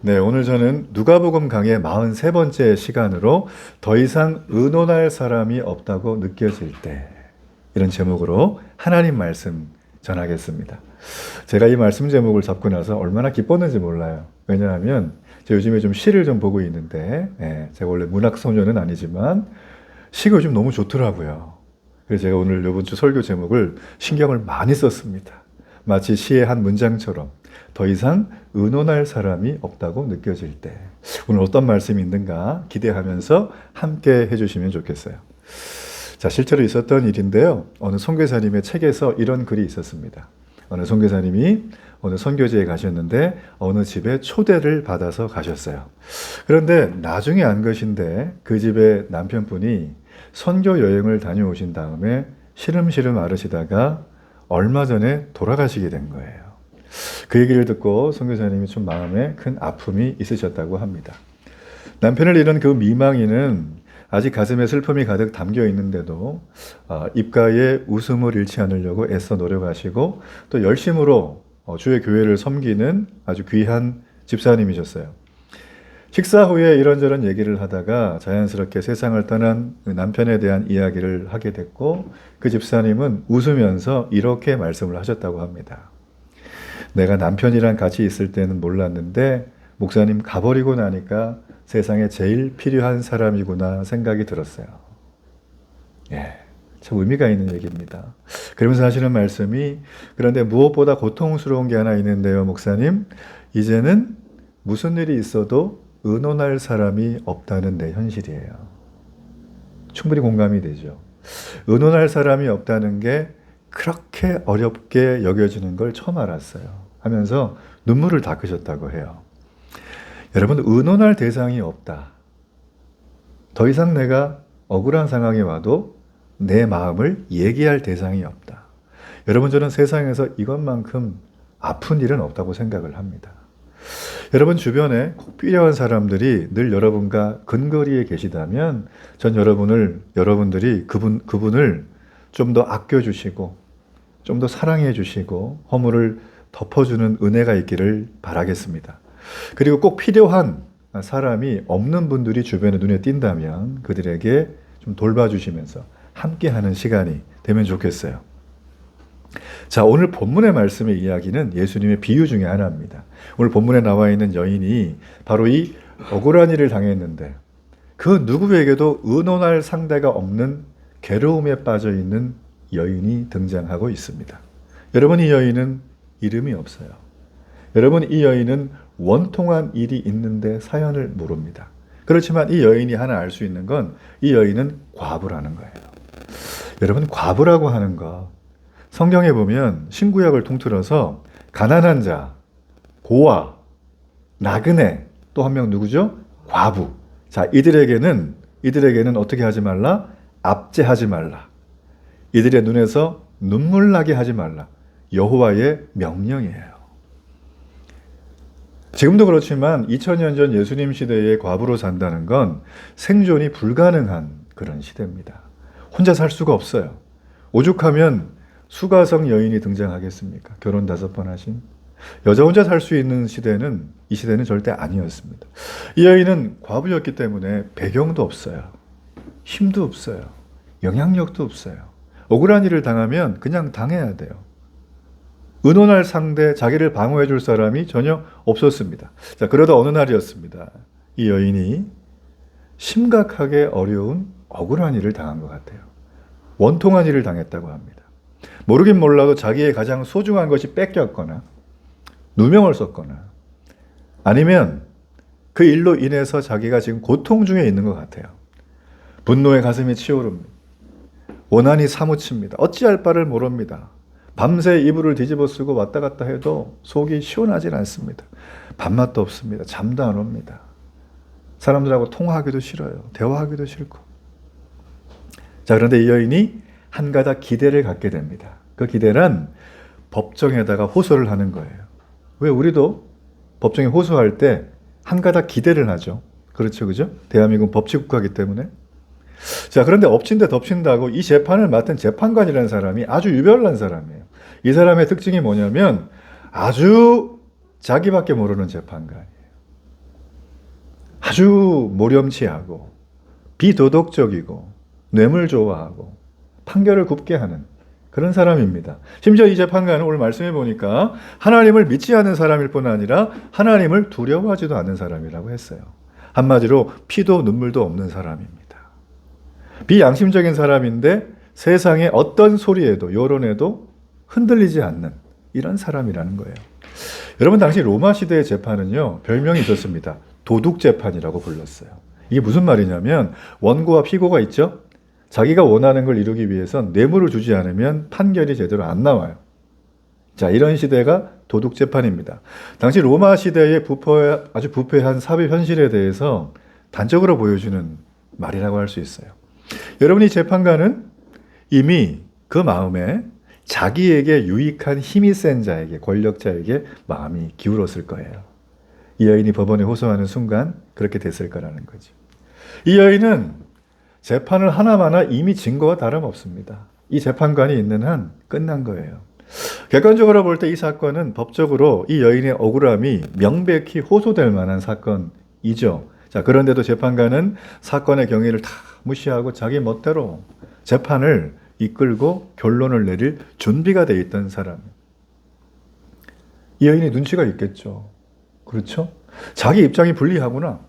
네, 오늘 저는 누가복음 강의 43번째 시간으로 더 이상 의논할 사람이 없다고 느껴질 때, 이런 제목으로 하나님 말씀 전하겠습니다. 제가 이 말씀 제목을 잡고 나서 얼마나 기뻤는지 몰라요. 왜냐하면 제가 요즘에 좀 시를 좀 보고 있는데, 제가 원래 문학 소녀는 아니지만 시가 요즘 너무 좋더라고요. 그래서 제가 오늘 이번 주 설교 제목을 신경을 많이 썼습니다. 마치 시의 한 문장처럼 더 이상 의논할 사람이 없다고 느껴질 때, 오늘 어떤 말씀이 있는가 기대하면서 함께 해주시면 좋겠어요. 자, 실제로 있었던 일인데요. 어느 선교사님의 책에서 이런 글이 있었습니다. 어느 선교사님이 어느 선교지에 가셨는데 어느 집에 초대를 받아서 가셨어요. 그런데 나중에 안 것인데 그 집의 남편분이 선교 여행을 다녀오신 다음에 시름시름 앓으시다가 얼마 전에 돌아가시게 된 거예요. 그 얘기를 듣고 선교사님이 좀 마음에 큰 아픔이 있으셨다고 합니다. 남편을 잃은 그 미망이는 아직 가슴에 슬픔이 가득 담겨 있는데도 입가에 웃음을 잃지 않으려고 애써 노력하시고 또 열심으로 주의 교회를 섬기는 아주 귀한 집사님이셨어요. 식사 후에 이런저런 얘기를 하다가 자연스럽게 세상을 떠난 남편에 대한 이야기를 하게 됐고, 그 집사님은 웃으면서 이렇게 말씀을 하셨다고 합니다. 내가 남편이랑 같이 있을 때는 몰랐는데 목사님 가버리고 나니까 세상에 제일 필요한 사람이구나 생각이 들었어요. 예, 참 의미가 있는 얘기입니다. 그러면서 하시는 말씀이, 그런데 무엇보다 고통스러운 게 하나 있는데요, 목사님. 이제는 무슨 일이 있어도 의논할 사람이 없다는 내 현실이에요. 충분히 공감이 되죠. 의논할 사람이 없다는 게 그렇게 어렵게 여겨지는 걸 처음 알았어요. 하면서 눈물을 닦으셨다고 해요. 여러분, 의논할 대상이 없다. 더 이상 내가 억울한 상황에 와도 내 마음을 얘기할 대상이 없다. 여러분, 저는 세상에서 이것만큼 아픈 일은 없다고 생각을 합니다. 여러분 주변에 꼭 필요한 사람들이 늘 여러분과 근거리에 계시다면 전 여러분들이 그분을 좀 더 아껴주시고 좀 더 사랑해 주시고 허물을 덮어주는 은혜가 있기를 바라겠습니다. 그리고 꼭 필요한 사람이 없는 분들이 주변에 눈에 띈다면 그들에게 좀 돌봐주시면서 함께하는 시간이 되면 좋겠어요. 자, 오늘 본문의 말씀의 이야기는 예수님의 비유 중에 하나입니다. 오늘 본문에 나와 있는 여인이 바로 이 억울한 일을 당했는데 그 누구에게도 의논할 상대가 없는 괴로움에 빠져 있는 여인이 등장하고 있습니다. 여러분, 이 여인은 이름이 없어요. 여러분, 이 여인은 원통한 일이 있는데 사연을 모릅니다. 그렇지만 이 여인이 하나 알 수 있는 건 이 여인은 과부라는 거예요. 여러분, 과부라고 하는 거 성경에 보면 신구약을 통틀어서 가난한 자, 고아, 나그네, 또 한 명 누구죠? 과부. 자, 이들에게는 어떻게 하지 말라? 압제하지 말라. 이들의 눈에서 눈물 나게 하지 말라. 여호와의 명령이에요. 지금도 그렇지만 2000년 전 예수님 시대에 과부로 산다는 건 생존이 불가능한 그런 시대입니다. 혼자 살 수가 없어요. 오죽하면 수가성 여인이 등장하겠습니까? 결혼 5번 하신 여자 혼자 살 수 있는 시대는 이 시대는 절대 아니었습니다. 이 여인은 과부였기 때문에 배경도 없어요. 힘도 없어요. 영향력도 없어요. 억울한 일을 당하면 그냥 당해야 돼요. 의논할 상대, 자기를 방어해 줄 사람이 전혀 없었습니다. 자, 그러다 어느 날이었습니다. 이 여인이 심각하게 어려운 억울한 일을 당한 것 같아요. 원통한 일을 당했다고 합니다. 모르긴 몰라도 자기의 가장 소중한 것이 뺏겼거나 누명을 썼거나 아니면 그 일로 인해서 자기가 지금 고통 중에 있는 것 같아요. 분노의 가슴이 치오릅니다. 원한이 사무칩니다. 어찌할 바를 모릅니다. 밤새 이불을 뒤집어 쓰고 왔다 갔다 해도 속이 시원하진 않습니다. 밥맛도 없습니다. 잠도 안 옵니다. 사람들하고 통화하기도 싫어요. 대화하기도 싫고. 자, 그런데 이 여인이 한 가닥 기대를 갖게 됩니다. 그 기대란 법정에다가 호소를 하는 거예요. 왜 우리도 법정에 호소할 때 한 가닥 기대를 하죠. 그렇죠, 그죠? 대한민국은 법치국가이기 때문에. 자, 그런데 엎친 데 덮친다고 이 재판을 맡은 재판관이라는 사람이 아주 유별난 사람이에요. 이 사람의 특징이 뭐냐면 아주 자기밖에 모르는 재판관이에요. 아주 모렴치하고 비도덕적이고 뇌물 좋아하고 판결을 굽게 하는 그런 사람입니다. 심지어 이 재판관은 오늘 말씀해 보니까 하나님을 믿지 않는 사람일 뿐 아니라 하나님을 두려워하지도 않는 사람이라고 했어요. 한마디로 피도 눈물도 없는 사람입니다. 비양심적인 사람인데 세상의 어떤 소리에도 여론에도 흔들리지 않는 이런 사람이라는 거예요. 여러분, 당시 로마 시대의 재판은요, 별명이 있었습니다. 도둑재판이라고 불렀어요. 이게 무슨 말이냐면 원고와 피고가 있죠. 자기가 원하는 걸 이루기 위해선 뇌물을 주지 않으면 판결이 제대로 안 나와요. 자, 이런 시대가 도둑재판입니다. 당시 로마 시대의 아주 부패한 사회 현실에 대해서 단적으로 보여주는 말이라고 할 수 있어요. 여러분, 이 재판관은 이미 그 마음에 자기에게 유익한 힘이 센 자에게, 권력자에게 마음이 기울었을 거예요. 이 여인이 법원에 호소하는 순간 그렇게 됐을 거라는 거죠. 이 여인은 재판을 하나마나 이미 증거와 다름없습니다. 이 재판관이 있는 한 끝난 거예요. 객관적으로 볼 때 이 사건은 법적으로 이 여인의 억울함이 명백히 호소될 만한 사건이죠. 자, 그런데도 재판관은 사건의 경위를 다 무시하고 자기 멋대로 재판을 이끌고 결론을 내릴 준비가 돼 있던 사람. 이 여인이 눈치가 있겠죠. 그렇죠? 자기 입장이 불리하구나.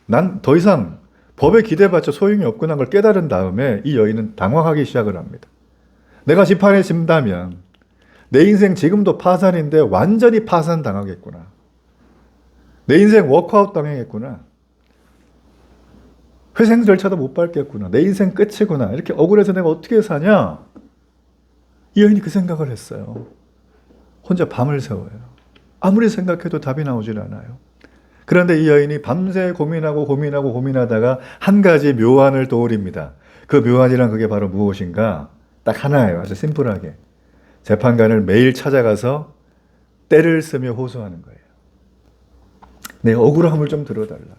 난 더 이상 법에 기대봤자 소용이 없구나 걸 깨달은 다음에 이 여인은 당황하기 시작을 합니다. 내가 재판에 진다면 내 인생 지금도 파산인데 완전히 파산당하겠구나. 내 인생 워크아웃 당하겠구나. 회생 절차도 못 밟겠구나. 내 인생 끝이구나. 이렇게 억울해서 내가 어떻게 사냐? 이 여인이 그 생각을 했어요. 혼자 밤을 새워요. 아무리 생각해도 답이 나오질 않아요. 그런데 이 여인이 밤새 고민하다가 한 가지 묘안을 떠올립니다. 그 묘안이란 그게 바로 무엇인가? 딱 하나예요. 아주 심플하게. 재판관을 매일 찾아가서 때를 쓰며 호소하는 거예요. 내 억울함을 좀 들어달라.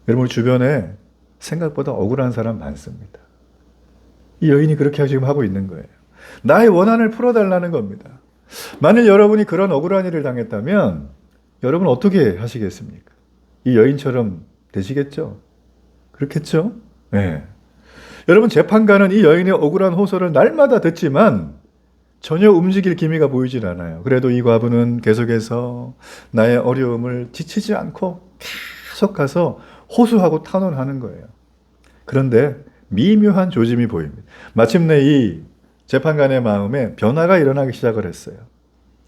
여러분, 주변에 생각보다 억울한 사람 많습니다. 이 여인이 그렇게 지금 하고 있는 거예요. 나의 원한을 풀어달라는 겁니다. 만일 여러분이 그런 억울한 일을 당했다면 여러분 어떻게 하시겠습니까? 이 여인처럼 되시겠죠? 그렇겠죠? 네. 여러분, 재판관은 이 여인의 억울한 호소를 날마다 듣지만 전혀 움직일 기미가 보이질 않아요. 그래도 이 과부는 계속해서 나의 어려움을 지치지 않고 계속 가서 호소하고 탄원하는 거예요. 그런데 미묘한 조짐이 보입니다. 마침내 이 재판관의 마음에 변화가 일어나기 시작을 했어요.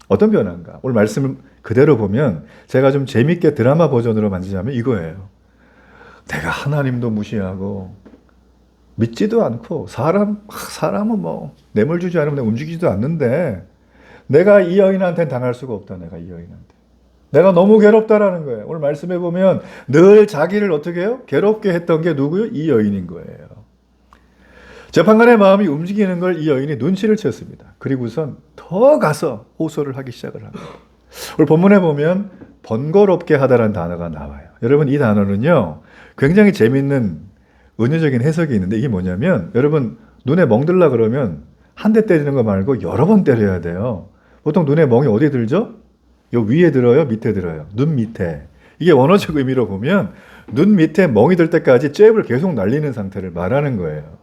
어떤 변화인가? 오늘 말씀을 그대로 보면 제가 좀 재밌게 드라마 버전으로 만지자면 이거예요. 내가 하나님도 무시하고 믿지도 않고 사람은 뭐 뇌물 주지 않으면 내가 움직이지도 않는데 내가 이 여인한테는 당할 수가 없다. 내가 이 여인한테. 내가 너무 괴롭다라는 거예요. 오늘 말씀해 보면 늘 자기를 어떻게 해요? 괴롭게 했던 게 누구요? 이 여인인 거예요. 재판관의 마음이 움직이는 걸 이 여인이 눈치를 챘습니다. 그리고선 더 가서 호소를 하기 시작을 합니다. 오늘 본문에 보면 번거롭게 하다라는 단어가 나와요. 여러분, 이 단어는요, 굉장히 재밌는 은유적인 해석이 있는데 이게 뭐냐면, 여러분 눈에 멍들라 그러면 한 대 때리는 거 말고 여러 번 때려야 돼요. 보통 눈에 멍이 어디 들죠? 요 위에 들어요? 밑에 들어요? 눈 밑에. 이게 원어적 의미로 보면 눈 밑에 멍이 들 때까지 잽을 계속 날리는 상태를 말하는 거예요.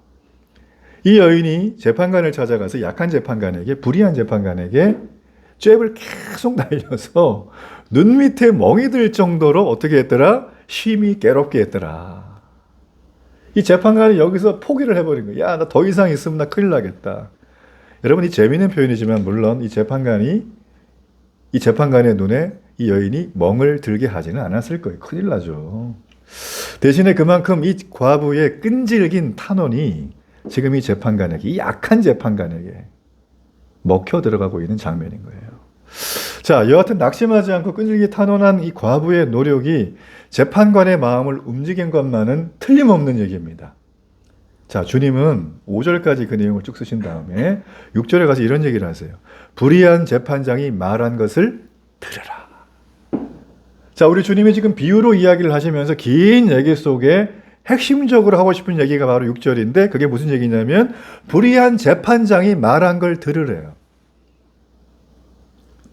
이 여인이 재판관을 찾아가서 약한 재판관에게, 불의한 재판관에게 잽을 계속 날려서 눈 밑에 멍이 들 정도로 어떻게 했더라? 심히 괴롭게 했더라. 이 재판관이 여기서 포기를 해버린 거예요. 야, 나 더 이상 있으면 나 큰일 나겠다. 여러분, 이 재미있는 표현이지만 물론 이 재판관의 눈에 이 여인이 멍을 들게 하지는 않았을 거예요. 큰일 나죠. 대신에 그만큼 이 과부의 끈질긴 탄원이 지금 이 재판관에게, 이 약한 재판관에게 먹혀 들어가고 있는 장면인 거예요. 자, 여하튼 낙심하지 않고 끈질기게 탄원한 이 과부의 노력이 재판관의 마음을 움직인 것만은 틀림없는 얘기입니다. 자, 주님은 5절까지 그 내용을 쭉 쓰신 다음에 6절에 가서 이런 얘기를 하세요. 불의한 재판장이 말한 것을 들으라. 자, 우리 주님이 지금 비유로 이야기를 하시면서 긴 얘기 속에 핵심적으로 하고 싶은 얘기가 바로 6절인데 그게 무슨 얘기냐면 불의한 재판장이 말한 걸 들으래요.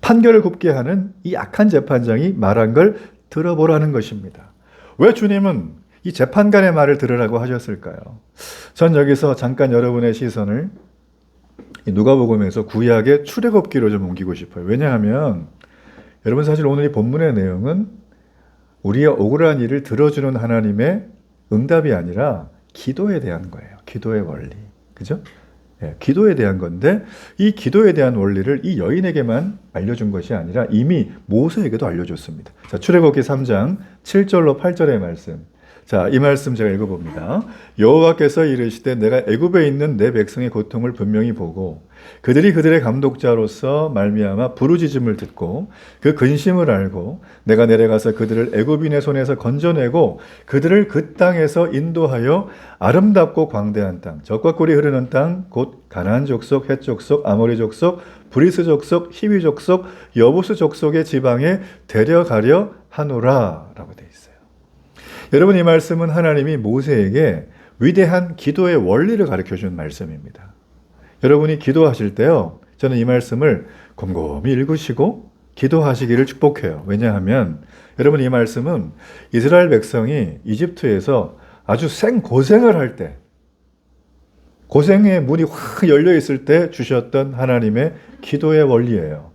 판결을 굽게 하는 이 악한 재판장이 말한 걸 들어보라는 것입니다. 왜 주님은 이 재판관의 말을 들으라고 하셨을까요? 전 여기서 잠깐 여러분의 시선을 이 누가복음에서 구약의 출애굽기로 좀 옮기고 싶어요. 왜냐하면 여러분 사실 오늘 이 본문의 내용은 우리의 억울한 일을 들어주는 하나님의 응답이 아니라 기도에 대한 거예요. 기도의 원리. 그죠? 예, 기도에 대한 건데 이 기도에 대한 원리를 이 여인에게만 알려준 것이 아니라 이미 모세에게도 알려줬습니다. 자, 출애굽기 3장 7절로 8절의 말씀. 자, 이 말씀 제가 읽어봅니다. 여호와께서 이르시되 내가 애굽에 있는 내 백성의 고통을 분명히 보고 그들이 그들의 감독자로서 말미암아 부르짖음을 듣고 그 근심을 알고 내가 내려가서 그들을 애굽인의 손에서 건져내고 그들을 그 땅에서 인도하여 아름답고 광대한 땅, 젖과 꿀이 흐르는 땅, 곧 가나안 족속, 헷 족속, 아모리 족속, 브리스 족속, 히위 족속, 여부스 족속의 지방에 데려가려 하노라 라고 되어 있어요. 여러분, 이 말씀은 하나님이 모세에게 위대한 기도의 원리를 가르쳐준 말씀입니다. 여러분이 기도하실 때요, 저는 이 말씀을 곰곰이 읽으시고 기도하시기를 축복해요. 왜냐하면 여러분, 이 말씀은 이스라엘 백성이 이집트에서 아주 생고생을 할 때, 고생의 문이 확 열려 있을 때 주셨던 하나님의 기도의 원리예요.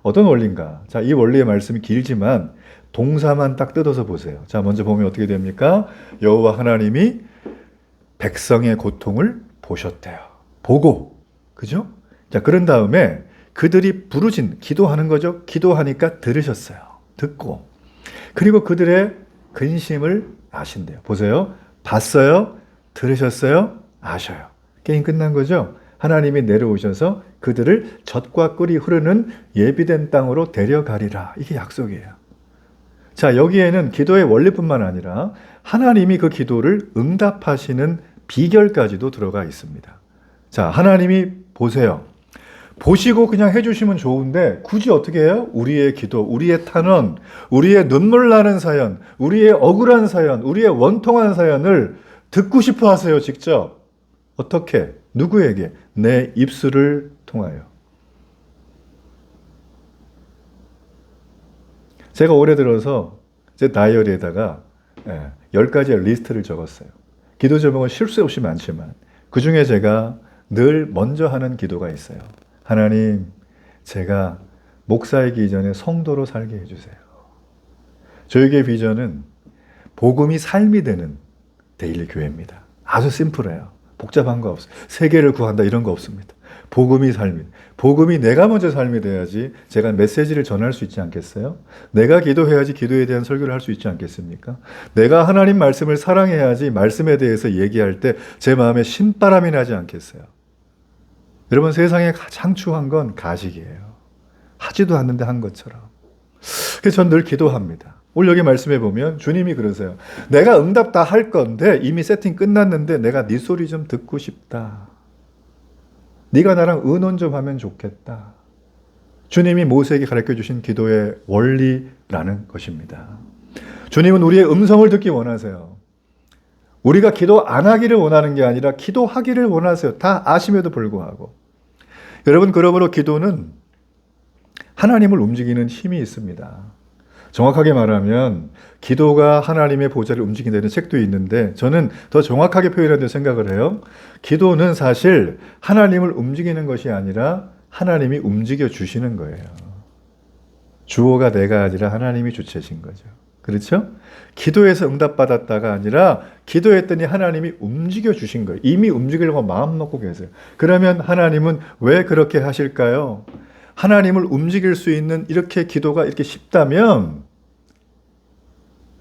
어떤 원리인가? 자, 이 원리의 말씀이 길지만 동사만 딱 뜯어서 보세요. 자, 먼저 보면 어떻게 됩니까? 여호와 하나님이 백성의 고통을 보셨대요. 보고, 그죠? 자, 그런 다음에 그들이 부르짖, 기도하는 거죠. 기도하니까 들으셨어요. 듣고. 그리고 그들의 근심을 아신대요. 보세요. 봤어요. 들으셨어요. 아셔요. 게임 끝난 거죠. 하나님이 내려오셔서 그들을 젖과 꿀이 흐르는 예비된 땅으로 데려가리라. 이게 약속이에요. 자, 여기에는 기도의 원리뿐만 아니라 하나님이 그 기도를 응답하시는 비결까지도 들어가 있습니다. 자, 하나님이 보세요. 보시고 그냥 해주시면 좋은데 굳이 어떻게 해요? 우리의 기도, 우리의 탄원, 우리의 눈물 나는 사연, 우리의 억울한 사연, 우리의 원통한 사연을 듣고 싶어 하세요, 직접. 어떻게? 누구에게? 내 입술을 통하여. 제가 올해 들어서 제 다이어리에다가 10가지의 리스트를 적었어요. 기도 제목은 쉴 수 없이 많지만 그 중에 제가 늘 먼저 하는 기도가 있어요. 하나님, 제가 목사이기 이전에 성도로 살게 해주세요. 저에게 비전은 복음이 삶이 되는 데일리 교회입니다. 아주 심플해요. 복잡한 거 없어요. 세계를 구한다 이런 거 없습니다. 복음이 삶이, 복음이 내가 먼저 삶이 돼야지 제가 메시지를 전할 수 있지 않겠어요? 내가 기도해야지 기도에 대한 설교를 할 수 있지 않겠습니까? 내가 하나님 말씀을 사랑해야지 말씀에 대해서 얘기할 때 제 마음에 신바람이 나지 않겠어요? 여러분, 세상에 가장 추한 건 가식이에요. 하지도 않는데 한 것처럼. 그래서 전 늘 기도합니다. 오늘 여기 말씀해 보면 주님이 그러세요. 내가 응답 다 할 건데 이미 세팅 끝났는데 내가 네 소리 좀 듣고 싶다. 네가 나랑 의논 좀 하면 좋겠다. 주님이 모세에게 가르쳐 주신 기도의 원리라는 것입니다. 주님은 우리의 음성을 듣기 원하세요. 우리가 기도 안 하기를 원하는 게 아니라 기도하기를 원하세요. 다 아심에도 불구하고. 여러분, 그러므로 기도는 하나님을 움직이는 힘이 있습니다. 정확하게 말하면 기도가 하나님의 보좌를 움직인다는 책도 있는데 저는 더 정확하게 표현한다고 생각을 해요. 기도는 사실 하나님을 움직이는 것이 아니라 하나님이 움직여 주시는 거예요. 주어가 내가 아니라 하나님이 주체신 거죠. 그렇죠? 기도해서 응답받았다가 아니라 기도했더니 하나님이 움직여 주신 거예요. 이미 움직이려고 마음 놓고 계세요. 그러면 하나님은 왜 그렇게 하실까요? 하나님을 움직일 수 있는 이렇게 기도가 이렇게 쉽다면,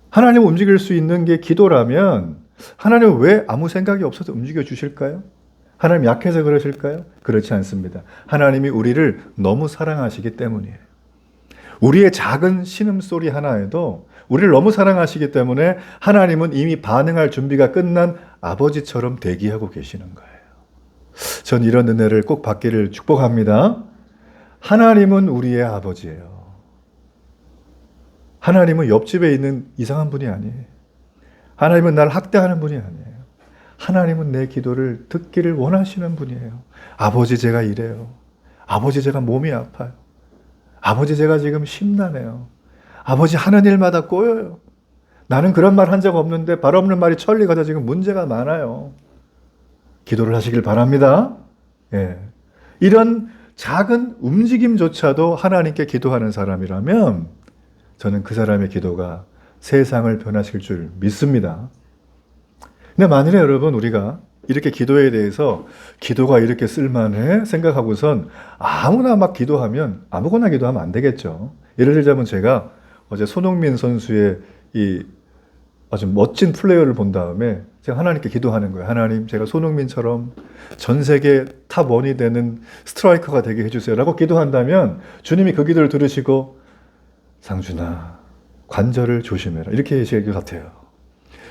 하나님을 움직일 수 있는 게 기도라면 하나님은 왜 아무 생각이 없어서 움직여 주실까요? 하나님 약해서 그러실까요? 그렇지 않습니다. 하나님이 우리를 너무 사랑하시기 때문이에요. 우리의 작은 신음소리 하나에도 우리를 너무 사랑하시기 때문에 하나님은 이미 반응할 준비가 끝난 아버지처럼 대기하고 계시는 거예요. 전 이런 은혜를 꼭 받기를 축복합니다. 하나님은 우리의 아버지예요. 하나님은 옆집에 있는 이상한 분이 아니에요. 하나님은 날 학대하는 분이 아니에요. 하나님은 내 기도를 듣기를 원하시는 분이에요. 아버지, 제가 이래요. 아버지, 제가 몸이 아파요. 아버지, 제가 지금 심란해요. 아버지, 하는 일마다 꼬여요. 나는 그런 말 한 적 없는데 발 없는 말이 천리 가서 지금 문제가 많아요. 기도를 하시길 바랍니다. 예. 이런 작은 움직임조차도 하나님께 기도하는 사람이라면 저는 그 사람의 기도가 세상을 변화시킬 줄 믿습니다. 근데 만일에 여러분 우리가 이렇게 기도에 대해서 기도가 이렇게 쓸만해 생각하고선 아무나 막 기도하면 아무거나 기도하면 안 되겠죠. 예를 들자면 제가 어제 손흥민 선수의 이 아주 멋진 플레이어를 본 다음에 제가 하나님께 기도하는 거예요. 하나님, 제가 손흥민처럼 전 세계 탑 1이 되는 스트라이커가 되게 해주세요 라고 기도한다면 주님이 그 기도를 들으시고 상준아, 관절을 조심해라 이렇게 하실 것 같아요.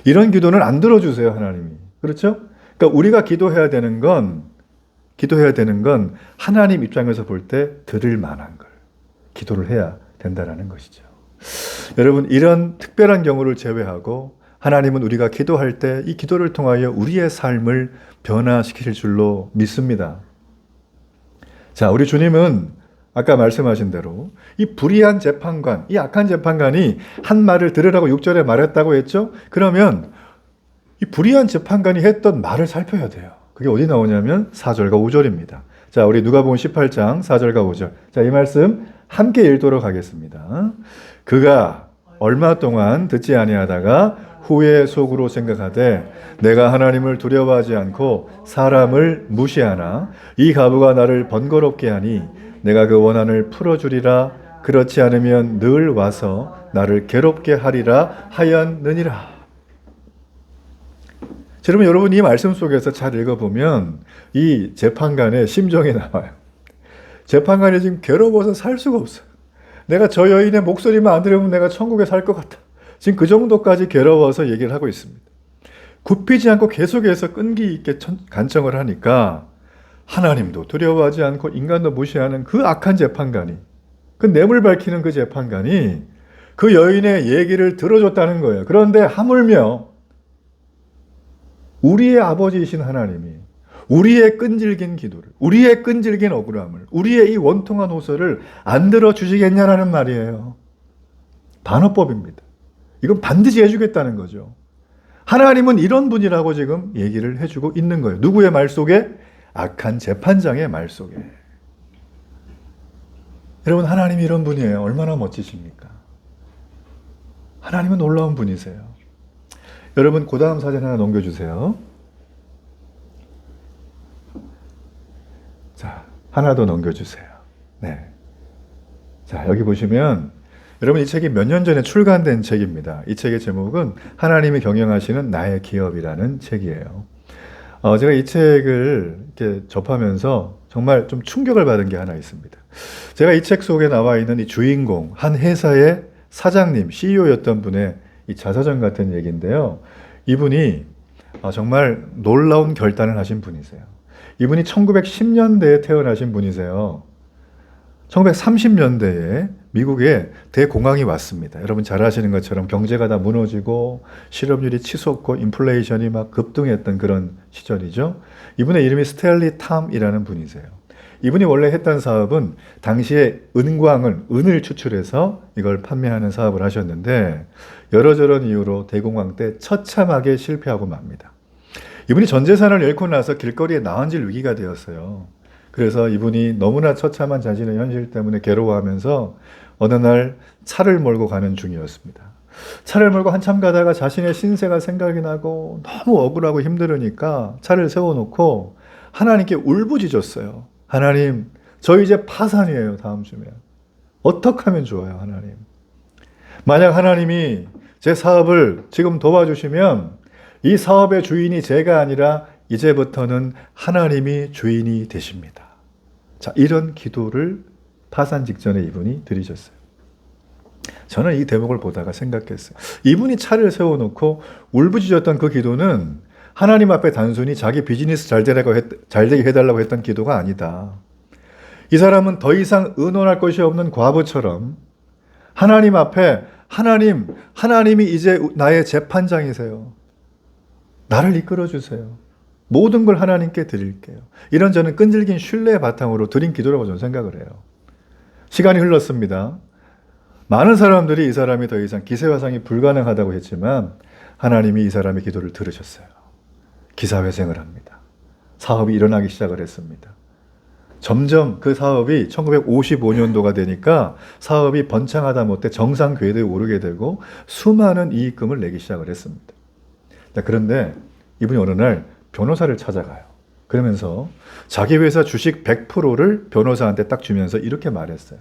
이런 기도는 안 들어주세요, 하나님이. 그렇죠? 그러니까 우리가 기도해야 되는 건 하나님 입장에서 볼 때 들을 만한 걸 기도를 해야 된다는 것이죠. 여러분, 이런 특별한 경우를 제외하고 하나님은 우리가 기도할 때 이 기도를 통하여 우리의 삶을 변화시킬 줄로 믿습니다. 자, 우리 주님은 아까 말씀하신 대로 이 불의한 재판관, 이 악한 재판관이 한 말을 들으라고 6절에 말했다고 했죠? 그러면 이 불의한 재판관이 했던 말을 살펴야 돼요. 그게 어디 나오냐면 4절과 5절입니다. 자, 우리 누가복음 18장 4절과 5절. 자, 이 말씀 함께 읽도록 하겠습니다. 그가 얼마 동안 듣지 아니하다가 후에 속으로 생각하되 내가 하나님을 두려워하지 않고 사람을 무시하나 이 가부가 나를 번거롭게 하니 내가 그 원한을 풀어주리라. 그렇지 않으면 늘 와서 나를 괴롭게 하리라 하였느니라. 여러분 이 말씀 속에서 잘 읽어보면 이 재판관의 심정이 나와요. 재판관이 지금 괴로워서 살 수가 없어요. 내가 저 여인의 목소리만 안 들으면 내가 천국에 살 것 같아. 지금 그 정도까지 괴로워서 얘기를 하고 있습니다. 굽히지 않고 계속해서 끈기 있게 간청을 하니까 하나님도 두려워하지 않고 인간도 무시하는 그 악한 재판관이, 그 뇌물 밝히는 그 재판관이 그 여인의 얘기를 들어줬다는 거예요. 그런데 하물며 우리의 아버지이신 하나님이 우리의 끈질긴 기도를, 우리의 끈질긴 억울함을, 우리의 이 원통한 호소를 안 들어주시겠냐라는 말이에요. 반어법입니다. 이건 반드시 해주겠다는 거죠. 하나님은 이런 분이라고 지금 얘기를 해주고 있는 거예요. 누구의 말 속에? 악한 재판장의 말 속에. 여러분, 하나님이 이런 분이에요. 얼마나 멋지십니까? 하나님은 놀라운 분이세요. 여러분, 그 다음 사진 하나 넘겨주세요. 자, 하나 더 넘겨주세요. 네. 자, 여기 보시면 여러분, 이 책이 몇 년 전에 출간된 책입니다. 이 책의 제목은 하나님이 경영하시는 나의 기업이라는 책이에요. 제가 이 책을 이렇게 접하면서 정말 좀 충격을 받은 게 하나 있습니다. 제가 이 책 속에 나와 있는 이 주인공, 한 회사의 사장님, CEO였던 분의 이 자서전 같은 얘기인데요. 이분이 정말 놀라운 결단을 하신 분이세요. 이분이 1910년대에 태어나신 분이세요. 1930년대에 미국에 대공황이 왔습니다. 여러분 잘 아시는 것처럼 경제가 다 무너지고 실업률이 치솟고 인플레이션이 막 급등했던 그런 시절이죠. 이분의 이름이 스탠리 탐이라는 분이세요. 이분이 원래 했던 사업은 당시에 은을 추출해서 이걸 판매하는 사업을 하셨는데 여러저런 이유로 대공황 때 처참하게 실패하고 맙니다. 이분이 전 재산을 잃고 나서 길거리에 나앉을 위기가 되었어요. 그래서 이분이 너무나 처참한 자신의 현실 때문에 괴로워하면서 어느 날 차를 몰고 가는 중이었습니다. 차를 몰고 한참 가다가 자신의 신세가 생각이 나고 너무 억울하고 힘들으니까 차를 세워놓고 하나님께 울부짖었어요. 하나님, 저 이제 파산이에요. 다음 주면. 어떻게 하면 좋아요, 하나님? 만약 하나님이 제 사업을 지금 도와주시면 이 사업의 주인이 제가 아니라 이제부터는 하나님이 주인이 되십니다. 자, 이런 기도를 파산 직전에 이분이 드리셨어요. 저는 이 대목을 보다가 생각했어요. 이분이 차를 세워놓고 울부짖었던 그 기도는 하나님 앞에 단순히 자기 비즈니스 잘 되게 해달라고 했던 기도가 아니다. 이 사람은 더 이상 의논할 것이 없는 과부처럼 하나님 앞에 하나님이 이제 나의 재판장이세요. 나를 이끌어 주세요. 모든 걸 하나님께 드릴게요. 이런 저는 끈질긴 신뢰의 바탕으로 드린 기도라고 저는 생각을 해요. 시간이 흘렀습니다. 많은 사람들이 이 사람이 더 이상 기세화상이 불가능하다고 했지만 하나님이 이 사람의 기도를 들으셨어요. 기사회생을 합니다. 사업이 일어나기 시작을 했습니다. 점점 그 사업이 1955년도가 되니까 사업이 번창하다 못해 정상 궤도에 오르게 되고 수많은 이익금을 내기 시작을 했습니다. 그런데 이분이 어느 날 변호사를 찾아가요. 그러면서 자기 회사 주식 100%를 변호사한테 딱 주면서 이렇게 말했어요.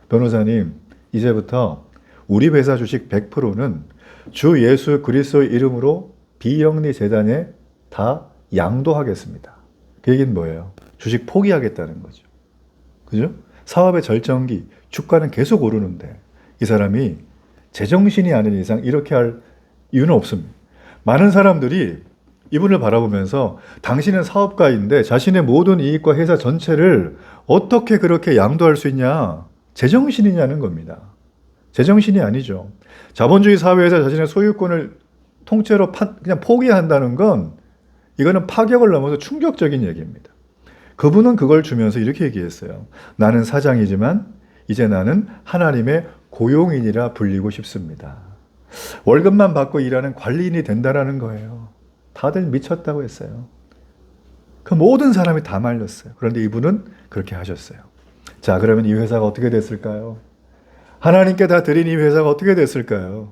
변호사님, 이제부터 우리 회사 주식 100%는 주 예수 그리스도의 이름으로 비영리 재단에 다 양도하겠습니다. 그 얘기는 뭐예요? 주식 포기하겠다는 거죠. 그죠? 사업의 절정기, 주가는 계속 오르는데 이 사람이 제정신이 아닌 이상 이렇게 할 이유는 없습니다. 많은 사람들이 이분을 바라보면서 당신은 사업가인데 자신의 모든 이익과 회사 전체를 어떻게 그렇게 양도할 수 있냐? 제정신이냐는 겁니다. 제정신이 아니죠. 자본주의 사회에서 자신의 소유권을 통째로 그냥 포기한다는 건 이거는 파격을 넘어서 충격적인 얘기입니다. 그분은 그걸 주면서 이렇게 얘기했어요. 나는 사장이지만 이제 나는 하나님의 고용인이라 불리고 싶습니다. 월급만 받고 일하는 관리인이 된다라는 거예요. 다들 미쳤다고 했어요. 그 모든 사람이 다 말렸어요. 그런데 이분은 그렇게 하셨어요. 자, 그러면 이 회사가 어떻게 됐을까요? 하나님께 다 드린 이 회사가 어떻게 됐을까요?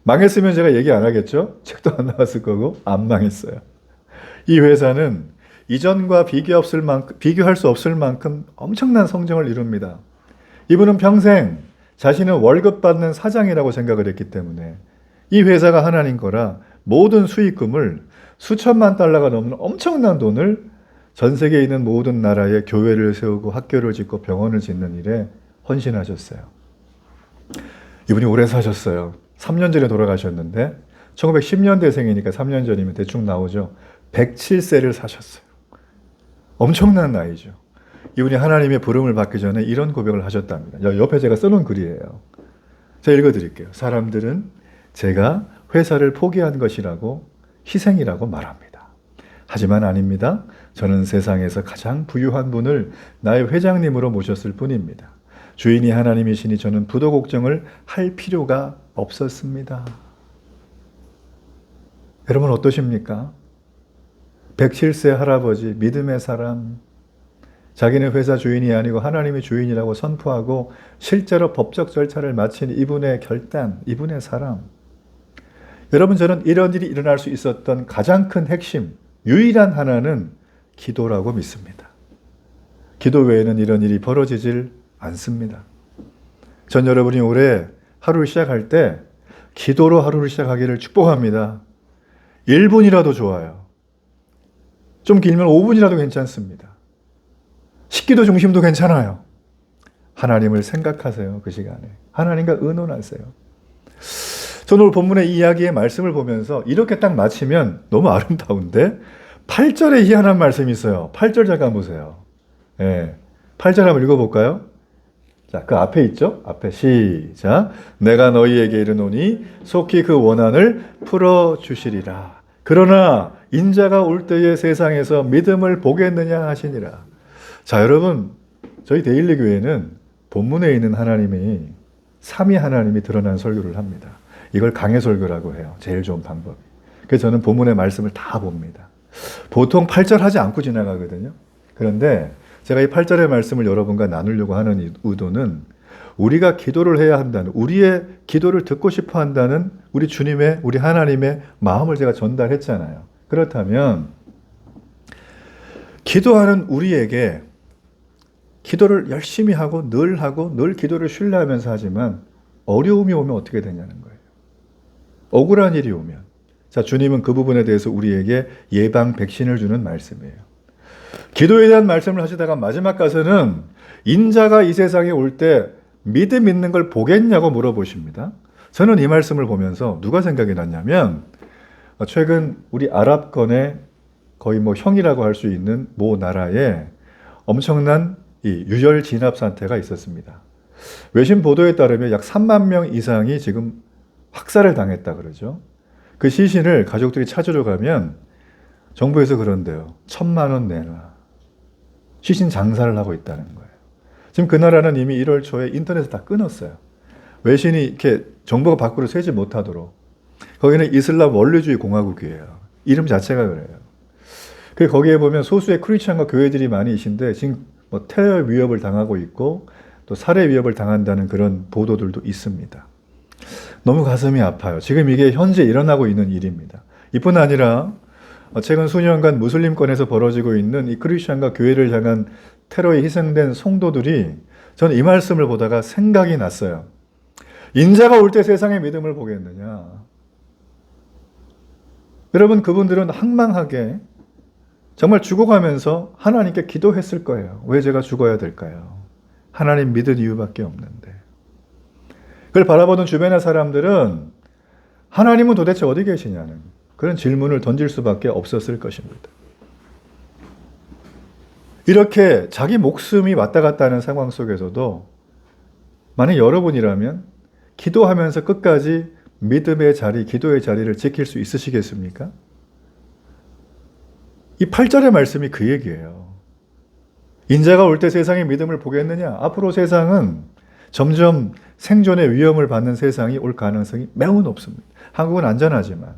망했으면 제가 얘기 안 하겠죠? 책도 안 나왔을 거고 안 망했어요. 이 회사는 이전과 비교할 수 없을 만큼 엄청난 성장을 이룹니다. 이분은 평생 자신은 월급 받는 사장이라고 생각을 했기 때문에 이 회사가 하나님 거라 모든 수익금을 수천만 달러가 넘는 엄청난 돈을 전 세계에 있는 모든 나라에 교회를 세우고 학교를 짓고 병원을 짓는 일에 헌신하셨어요. 이분이 오래 사셨어요. 3년 전에 돌아가셨는데 1910년대생이니까 3년 전이면 대충 나오죠. 107세를 사셨어요. 엄청난 나이죠. 이분이 하나님의 부름을 받기 전에 이런 고백을 하셨답니다. 옆에 제가 써놓은 글이에요. 제가 읽어드릴게요. 사람들은 제가 회사를 포기한 것이라고 희생이라고 말합니다. 하지만 아닙니다. 저는 세상에서 가장 부유한 분을 나의 회장님으로 모셨을 뿐입니다. 주인이 하나님이시니 저는 부도 걱정을 할 필요가 없었습니다. 여러분 어떠십니까? 107세 할아버지, 믿음의 사람, 자기는 회사 주인이 아니고 하나님의 주인이라고 선포하고 실제로 법적 절차를 마친 이분의 결단, 이분의 사람. 여러분, 저는 이런 일이 일어날 수 있었던 가장 큰 핵심, 유일한 하나는 기도라고 믿습니다. 기도 외에는 이런 일이 벌어지질 않습니다. 전 여러분이 올해 하루를 시작할 때 기도로 하루를 시작하기를 축복합니다. 1분이라도 좋아요. 좀 길면 5분이라도 괜찮습니다. 식기도 중심도 괜찮아요. 하나님을 생각하세요. 그 시간에. 하나님과 의논하세요. 저는 오늘 본문의 이야기의 말씀을 보면서 이렇게 딱 마치면 너무 아름다운데 8절에 희한한 말씀이 있어요. 8절 잠깐 보세요. 예, 8절 한번 읽어볼까요? 자, 그 앞에 있죠? 앞에 시작. 내가 너희에게 이르노니 속히 그 원한을 풀어주시리라. 그러나 인자가 올 때에 세상에서 믿음을 보겠느냐 하시니라. 자, 여러분, 저희 데일리 교회는 본문에 있는 하나님이 삼위 하나님이 드러난 설교를 합니다. 이걸 강해 설교라고 해요. 제일 좋은 방법이. 그래서 저는 본문의 말씀을 다 봅니다. 보통 8절 하지 않고 지나가거든요. 그런데 제가 이 8절의 말씀을 여러분과 나누려고 하는 의도는 우리가 기도를 해야 한다는, 우리의 기도를 듣고 싶어 한다는 우리 주님의, 우리 하나님의 마음을 제가 전달했잖아요. 그렇다면 기도하는 우리에게 기도를 열심히 하고 늘 기도를 신뢰하면서 하지만 어려움이 오면 어떻게 되냐는 거예요. 억울한 일이 오면. 자, 주님은 그 부분에 대해서 우리에게 예방 백신을 주는 말씀이에요. 기도에 대한 말씀을 하시다가 마지막 가서는 인자가 이 세상에 올 때 믿음 있는 걸 보겠냐고 물어보십니다. 저는 이 말씀을 보면서 누가 생각이 났냐면 최근 우리 아랍권의 거의 형이라고 할 수 있는 모 나라에 엄청난 이 유혈 진압 사태가 있었습니다. 외신 보도에 따르면 약 3만 명 이상이 지금 학살을 당했다 그러죠. 그 시신을 가족들이 찾으러 가면 정부에서 그런데요. 1,000만 원 내놔. 시신 장사를 하고 있다는 거예요. 지금 그 나라는 이미 1월 초에 인터넷을 다 끊었어요. 외신이 이렇게 정보가 밖으로 새지 못하도록. 거기는 이슬람 원리주의 공화국이에요. 이름 자체가 그래요. 그 거기에 보면 소수의 크리스천과 교회들이 많이 계신데 지금 뭐 테러 위협을 당하고 있고 또 살해 위협을 당한다는 그런 보도들도 있습니다. 너무 가슴이 아파요. 지금 이게 현재 일어나고 있는 일입니다. 이뿐 아니라 최근 수년간 무슬림권에서 벌어지고 있는 이 크리스천과 교회를 향한 테러에 희생된 성도들이 저는 이 말씀을 보다가 생각이 났어요. 인자가 올 때 세상의 믿음을 보겠느냐. 여러분, 그분들은 황망하게 정말 죽어가면서 하나님께 기도했을 거예요. 왜 제가 죽어야 될까요? 하나님 믿을 이유밖에 없는데. 그걸 바라보는 주변의 사람들은 하나님은 도대체 어디 계시냐는 그런 질문을 던질 수밖에 없었을 것입니다. 이렇게 자기 목숨이 왔다 갔다 하는 상황 속에서도 만약 여러분이라면 기도하면서 끝까지 믿음의 자리, 기도의 자리를 지킬 수 있으시겠습니까? 이 8절의 말씀이 그 얘기예요. 인자가 올 때 세상의 믿음을 보겠느냐? 앞으로 세상은 점점 생존의 위험을 받는 세상이 올 가능성이 매우 높습니다. 한국은 안전하지만.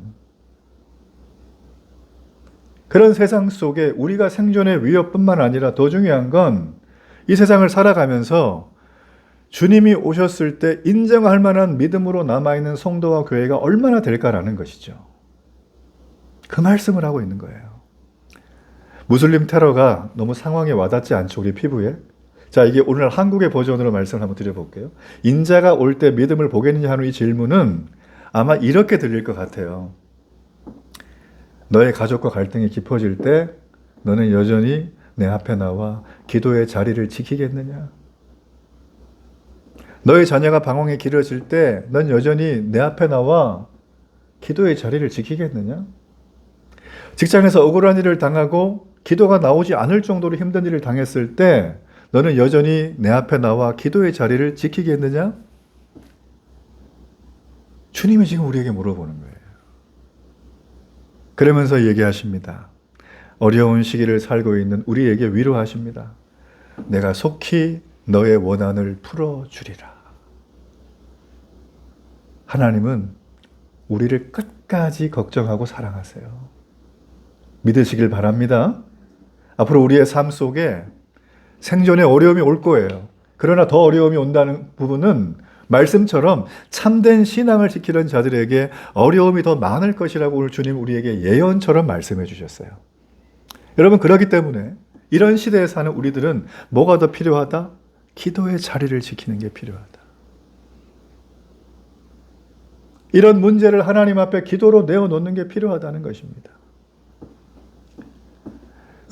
그런 세상 속에 우리가 생존의 위협뿐만 아니라 더 중요한 건 이 세상을 살아가면서 주님이 오셨을 때 인정할 만한 믿음으로 남아있는 성도와 교회가 얼마나 될까라는 것이죠. 그 말씀을 하고 있는 거예요. 무슬림 테러가 너무 상황에 와닿지 않죠, 우리 피부에? 자, 이게 오늘 한국의 버전으로 말씀을 한번 드려볼게요. 인자가 올 때 믿음을 보겠느냐 하는 이 질문은 아마 이렇게 들릴 것 같아요. 너의 가족과 갈등이 깊어질 때 너는 여전히 내 앞에 나와 기도의 자리를 지키겠느냐? 너의 자녀가 방황이 길어질 때 넌 여전히 내 앞에 나와 기도의 자리를 지키겠느냐? 직장에서 억울한 일을 당하고 기도가 나오지 않을 정도로 힘든 일을 당했을 때 너는 여전히 내 앞에 나와 기도의 자리를 지키겠느냐? 주님이 지금 우리에게 물어보는 거예요. 그러면서 얘기하십니다. 어려운 시기를 살고 있는 우리에게 위로하십니다. 내가 속히 너의 원한을 풀어주리라. 하나님은 우리를 끝까지 걱정하고 사랑하세요. 믿으시길 바랍니다. 앞으로 우리의 삶 속에 생존의 어려움이 올 거예요. 그러나 더 어려움이 온다는 부분은 말씀처럼 참된 신앙을 지키는 자들에게 어려움이 더 많을 것이라고 오늘 주님 우리에게 예언처럼 말씀해 주셨어요. 여러분, 그렇기 때문에 이런 시대에 사는 우리들은 뭐가 더 필요하다? 기도의 자리를 지키는 게 필요하다. 이런 문제를 하나님 앞에 기도로 내어놓는 게 필요하다는 것입니다.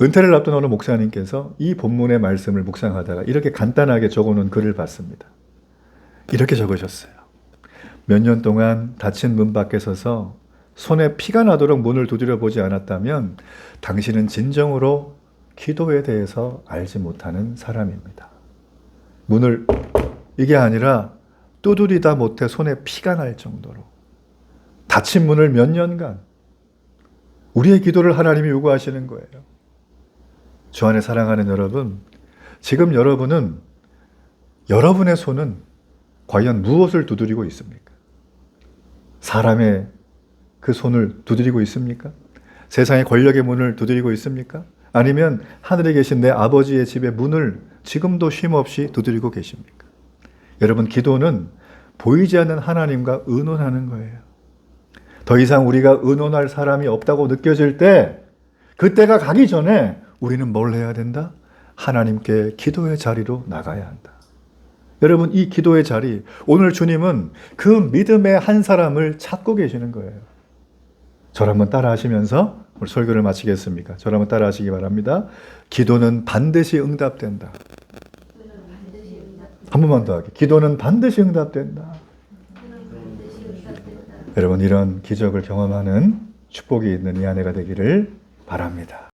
은퇴를 앞둔 어느 목사님께서 이 본문의 말씀을 묵상하다가 이렇게 간단하게 적어놓은 글을 봤습니다. 이렇게 적으셨어요. 몇 년 동안 닫힌 문 밖에 서서 손에 피가 나도록 문을 두드려 보지 않았다면 당신은 진정으로 기도에 대해서 알지 못하는 사람입니다. 문을, 이게 아니라 두드리다 못해 손에 피가 날 정도로 닫힌 문을 몇 년간 우리의 기도를 하나님이 요구하시는 거예요. 주 안에 사랑하는 여러분, 지금 여러분은 여러분의 손은 과연 무엇을 두드리고 있습니까? 사람의 그 손을 두드리고 있습니까? 세상의 권력의 문을 두드리고 있습니까? 아니면 하늘에 계신 내 아버지의 집의 문을 지금도 쉼없이 두드리고 계십니까? 여러분, 기도는 보이지 않는 하나님과 의논하는 거예요. 더 이상 우리가 의논할 사람이 없다고 느껴질 때, 그때가 가기 전에 우리는 뭘 해야 된다? 하나님께 기도의 자리로 나가야 한다. 여러분, 이 기도의 자리, 오늘 주님은 그 믿음의 한 사람을 찾고 계시는 거예요. 저를 한번 따라 하시면서 오늘 설교를 마치겠습니까? 저를 한번 따라 하시기 바랍니다. 기도는 반드시 응답된다. 한 번만 더 하게. 기도는 반드시 응답된다. 여러분, 이런 기적을 경험하는 축복이 있는 이 한 해가 되기를 바랍니다.